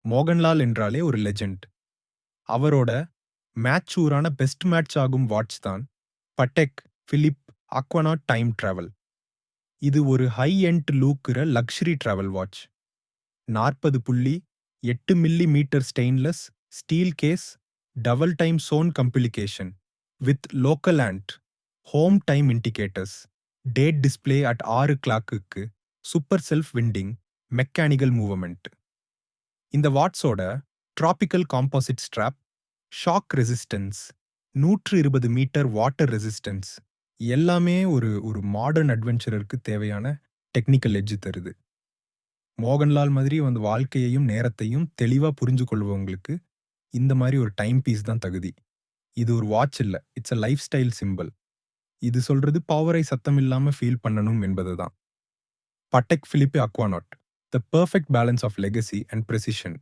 மோகன்லால் என்றாலே ஒரு லெஜெண்ட். அவரோட மேட்சூரான பெஸ்ட் மேட்ச் ஆகும் வாட்ச் தான் Patek Philippe Aquanaut time travel. இது ஒரு ஹை எண்ட் லூக்குற luxury travel watch. 40.8 millimetre stainless steel case, double time zone complication with local and home time indicators, date display at 6 கிளாக்குக்கு, super self winding, mechanical movement. இந்த வாட்ஸோட tropical composite strap, shock resistance, 120 metre water resistance எல்லாமே ஒரு ஒரு modern அட்வென்ச்சரருக்கு தேவையான technical edge தருது. மோகன்லால் மாதிரி வந்து வாழ்க்கையையும் நேரத்தையும் தெளிவா புரிஞ்சு கொள்பவங்களுக்கு இந்த மாதிரி ஒரு டைம் பீஸ் தான் தகுதி. இது ஒரு வாட்ச் இல்ல, it's a lifestyle symbol. இது சொல்றது பவரை சத்தம் இல்லாம ஃபீல் பண்ணணும் என்பதுதான். Patek Philippe Aquanaut, the perfect balance of legacy and precision.